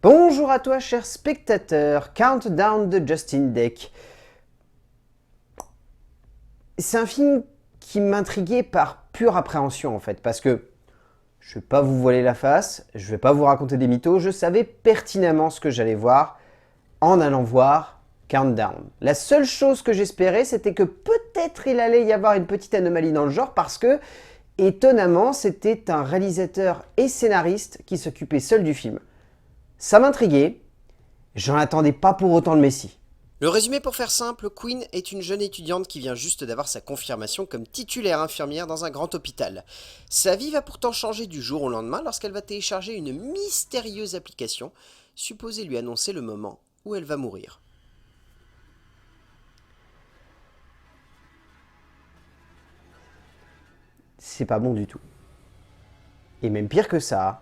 Bonjour à toi, cher spectateur. Countdown de Justin Deck. C'est un film qui m'intriguait par pure appréhension en fait, parce que je vais pas vous voiler la face, je vais pas vous raconter des mythos, je savais pertinemment ce que j'allais voir en allant voir Countdown. La seule chose que j'espérais, c'était que peut-être il allait y avoir une petite anomalie dans le genre, parce que, étonnamment, c'était un réalisateur et scénariste qui s'occupait seul du film. Ça m'intriguait, j'en attendais pas pour autant le messie. Le résumé pour faire simple, Queen est une jeune étudiante qui vient juste d'avoir sa confirmation comme titulaire infirmière dans un grand hôpital. Sa vie va pourtant changer du jour au lendemain lorsqu'elle va télécharger une mystérieuse application supposée lui annoncer le moment où elle va mourir. C'est pas bon du tout. Et même pire que ça,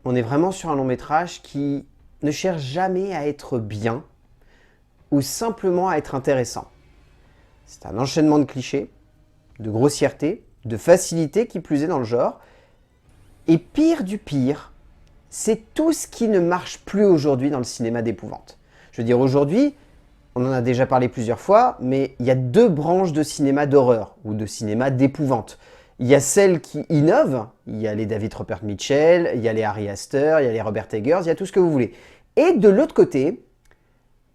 on est vraiment sur un long métrage qui ne cherche jamais à être bien ou simplement à être intéressant. C'est un enchaînement de clichés, de grossièreté, de facilité qui plus est dans le genre. Et pire du pire, c'est tout ce qui ne marche plus aujourd'hui dans le cinéma d'épouvante. Je veux dire, aujourd'hui, on en a déjà parlé plusieurs fois, mais il y a deux branches de cinéma d'horreur ou de cinéma d'épouvante. Il y a celles qui innovent, il y a les David Rupert Mitchell, il y a les Ari Aster, il y a les Robert Eggers, il y a tout ce que vous voulez. Et de l'autre côté,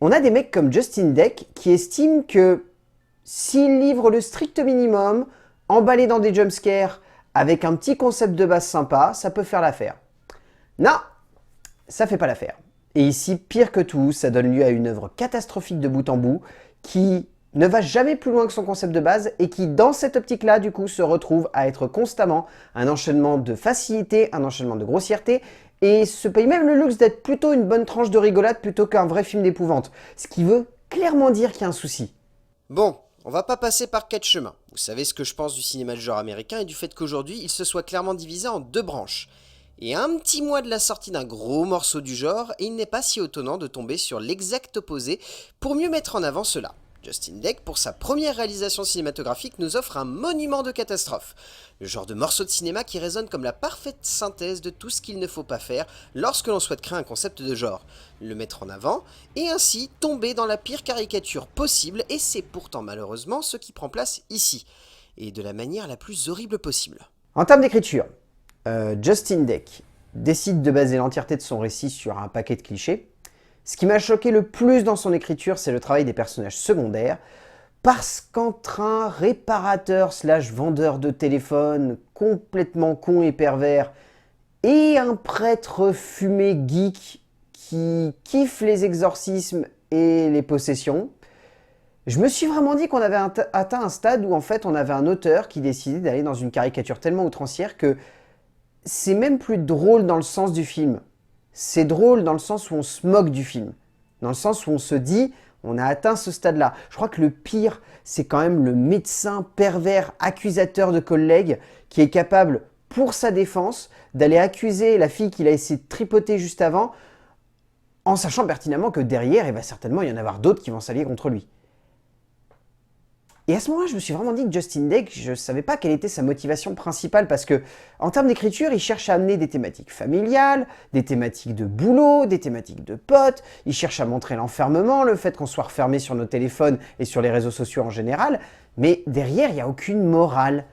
on a des mecs comme Justin Deck qui estiment que s'ils livrent le strict minimum, emballés dans des jumpscares, avec un petit concept de base sympa, ça peut faire l'affaire. Non, ça fait pas l'affaire. Et ici, pire que tout, ça donne lieu à une œuvre catastrophique de bout en bout, qui ne va jamais plus loin que son concept de base, et qui, dans cette optique-là, du coup, se retrouve à être constamment un enchaînement de facilité, un enchaînement de grossièreté, et se paye même le luxe d'être plutôt une bonne tranche de rigolade plutôt qu'un vrai film d'épouvante. Ce qui veut clairement dire qu'il y a un souci. Bon, on va pas passer par quatre chemins. Vous savez ce que je pense du cinéma de genre américain et du fait qu'aujourd'hui il se soit clairement divisé en deux branches. Et à un petit mois de la sortie d'un gros morceau du genre, il n'est pas si étonnant de tomber sur l'exact opposé pour mieux mettre en avant cela. Justin Deck, pour sa première réalisation cinématographique, nous offre un monument de catastrophe. Le genre de morceau de cinéma qui résonne comme la parfaite synthèse de tout ce qu'il ne faut pas faire lorsque l'on souhaite créer un concept de genre. Le mettre en avant, et ainsi tomber dans la pire caricature possible, et c'est pourtant malheureusement ce qui prend place ici. Et de la manière la plus horrible possible. En termes d'écriture, Justin Deck décide de baser l'entièreté de son récit sur un paquet de clichés. Ce qui m'a choqué le plus dans son écriture, c'est le travail des personnages secondaires, parce qu'entre un réparateur slash vendeur de téléphone complètement con et pervers et un prêtre fumé geek qui kiffe les exorcismes et les possessions, je me suis vraiment dit qu'on avait atteint un stade où en fait on avait un auteur qui décidait d'aller dans une caricature tellement outrancière que c'est même plus drôle dans le sens du film. C'est drôle dans le sens où on se moque du film. Dans le sens où on se dit, on a atteint ce stade-là. Je crois que le pire, c'est quand même le médecin pervers accusateur de collègues qui est capable, pour sa défense, d'aller accuser la fille qu'il a essayé de tripoter juste avant, en sachant pertinemment que derrière, il va certainement y en avoir d'autres qui vont s'allier contre lui. Et à ce moment-là, je me suis vraiment dit que Justin Deck, je ne savais pas quelle était sa motivation principale, parce que, en termes d'écriture, il cherche à amener des thématiques familiales, des thématiques de boulot, des thématiques de potes, il cherche à montrer l'enfermement, le fait qu'on soit refermé sur nos téléphones et sur les réseaux sociaux en général, mais derrière, il n'y a aucune morale.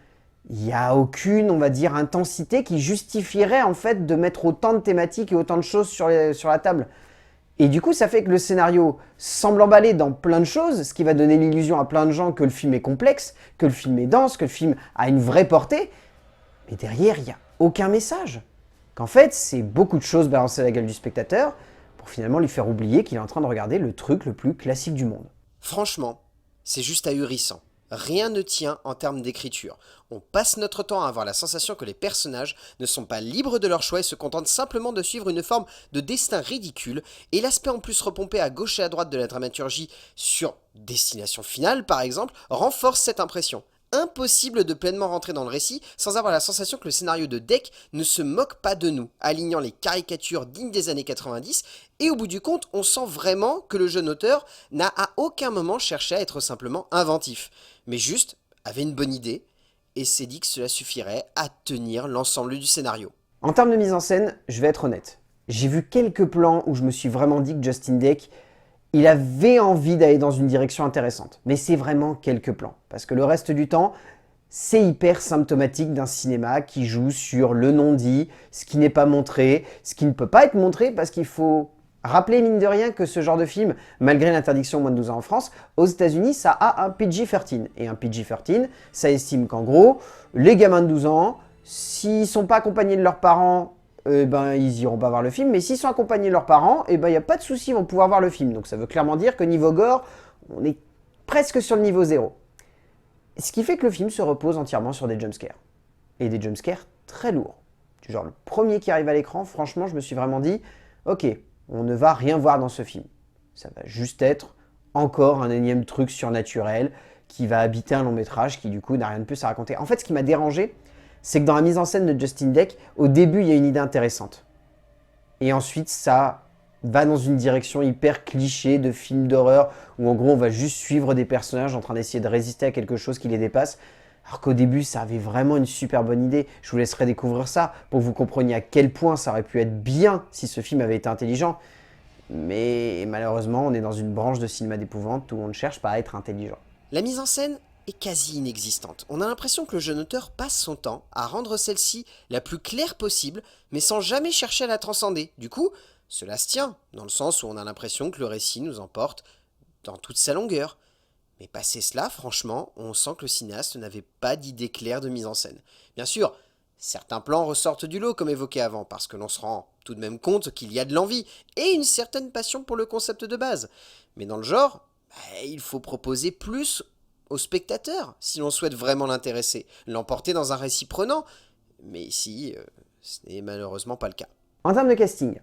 Il n'y a aucune, on va dire, intensité qui justifierait en fait de mettre autant de thématiques et autant de choses sur la table. Et du coup, ça fait que le scénario semble emballer dans plein de choses, ce qui va donner l'illusion à plein de gens que le film est complexe, que le film est dense, que le film a une vraie portée. Mais derrière, il n'y a aucun message. Qu'en fait, c'est beaucoup de choses balancées à la gueule du spectateur pour finalement lui faire oublier qu'il est en train de regarder le truc le plus classique du monde. Franchement, c'est juste ahurissant. Rien ne tient en termes d'écriture. On passe notre temps à avoir la sensation que les personnages ne sont pas libres de leur choix et se contentent simplement de suivre une forme de destin ridicule, et l'aspect en plus repompé à gauche et à droite de la dramaturgie sur Destination Finale par exemple, renforce cette impression. Impossible de pleinement rentrer dans le récit sans avoir la sensation que le scénario de Deck ne se moque pas de nous, alignant les caricatures dignes des années 90, et au bout du compte, on sent vraiment que le jeune auteur n'a à aucun moment cherché à être simplement inventif, mais juste avait une bonne idée, et s'est dit que cela suffirait à tenir l'ensemble du scénario. En termes de mise en scène, je vais être honnête. J'ai vu quelques plans où je me suis vraiment dit que Justin Deck, il avait envie d'aller dans une direction intéressante. Mais c'est vraiment quelques plans. Parce que le reste du temps, c'est hyper symptomatique d'un cinéma qui joue sur le non-dit, ce qui n'est pas montré, ce qui ne peut pas être montré parce qu'il faut rappeler mine de rien que ce genre de film, malgré l'interdiction au moins de 12 ans en France, aux États-Unis, ça a un PG-13. Et un PG-13, ça estime qu'en gros, les gamins de 12 ans, s'ils ne sont pas accompagnés de leurs parents, ils iront pas voir le film, mais s'ils sont accompagnés de leurs parents, il n'y a pas de souci, ils vont pouvoir voir le film. Donc ça veut clairement dire que niveau gore, on est presque sur le niveau 0. Ce qui fait que le film se repose entièrement sur des jumpscares. Et des jumpscares très lourds. Du genre le premier qui arrive à l'écran, franchement, je me suis vraiment dit, ok, on ne va rien voir dans ce film. Ça va juste être encore un énième truc surnaturel qui va habiter un long métrage qui du coup n'a rien de plus à raconter. En fait, ce qui m'a dérangé, c'est que dans la mise en scène de Justin Deck, au début, il y a une idée intéressante. Et ensuite, ça va dans une direction hyper cliché de film d'horreur où en gros, on va juste suivre des personnages en train d'essayer de résister à quelque chose qui les dépasse. Alors qu'au début, ça avait vraiment une super bonne idée. Je vous laisserai découvrir ça pour que vous compreniez à quel point ça aurait pu être bien si ce film avait été intelligent. Mais malheureusement, on est dans une branche de cinéma d'épouvante où on ne cherche pas à être intelligent. La mise en scène est quasi inexistante. On a l'impression que le jeune auteur passe son temps à rendre celle-ci la plus claire possible, mais sans jamais chercher à la transcender. Du coup, cela se tient, dans le sens où on a l'impression que le récit nous emporte dans toute sa longueur. Mais passé cela, franchement, on sent que le cinéaste n'avait pas d'idée claire de mise en scène. Bien sûr, certains plans ressortent du lot, comme évoqué avant, parce que l'on se rend tout de même compte qu'il y a de l'envie et une certaine passion pour le concept de base. Mais dans le genre, il faut proposer plus au spectateur si l'on souhaite vraiment l'intéresser, l'emporter dans un récit prenant. Mais ici, ce n'est malheureusement pas le cas. En termes de casting,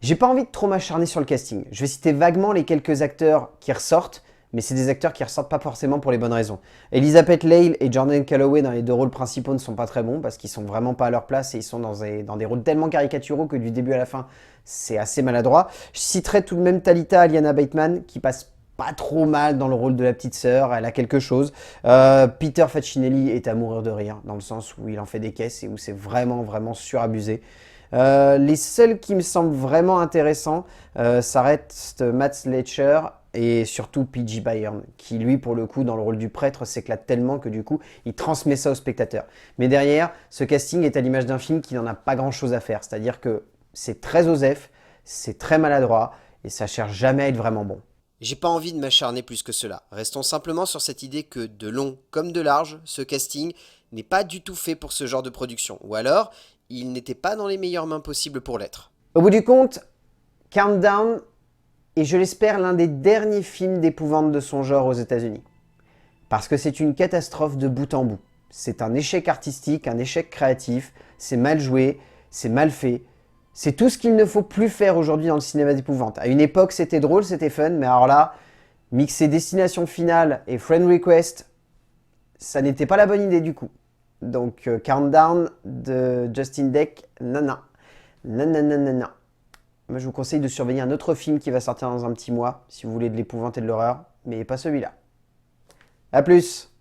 j'ai pas envie de trop m'acharner sur le casting. Je vais citer vaguement les quelques acteurs qui ressortent, mais c'est des acteurs qui ressortent pas forcément pour les bonnes raisons. Elizabeth Lale et Jordan Calloway dans les deux rôles principaux ne sont pas très bons parce qu'ils sont vraiment pas à leur place et ils sont dans des rôles tellement caricaturaux que du début à la fin, c'est assez maladroit. Je citerai tout de même Talita Aliana Bateman qui passe pas trop mal dans le rôle de la petite sœur, elle a quelque chose. Peter Facinelli est à mourir de rire, dans le sens où il en fait des caisses et où c'est vraiment surabusé. Les seuls qui me semblent vraiment intéressants, ça reste Matt Sletcher et surtout P.J. Byron, qui lui, pour le coup, dans le rôle du prêtre, s'éclate tellement que du coup, il transmet ça au spectateur. Mais derrière, ce casting est à l'image d'un film qui n'en a pas grand-chose à faire, c'est-à-dire que c'est très osef, c'est très maladroit et ça cherche jamais à être vraiment bon. J'ai pas envie de m'acharner plus que cela. Restons simplement sur cette idée que de long comme de large, ce casting n'est pas du tout fait pour ce genre de production. Ou alors, il n'était pas dans les meilleures mains possibles pour l'être. Au bout du compte, Countdown est, je l'espère, l'un des derniers films d'épouvante de son genre aux États-Unis. Parce que c'est une catastrophe de bout en bout. C'est un échec artistique, un échec créatif, c'est mal joué, c'est mal fait. C'est tout ce qu'il ne faut plus faire aujourd'hui dans le cinéma d'épouvante. À une époque, c'était drôle, c'était fun, mais alors là, mixer Destination Finale et Friend Request, ça n'était pas la bonne idée du coup. Donc Countdown de Justin Deck, non. Moi, je vous conseille de surveiller un autre film qui va sortir dans un petit mois, si vous voulez de l'épouvante et de l'horreur, mais pas celui-là. A plus!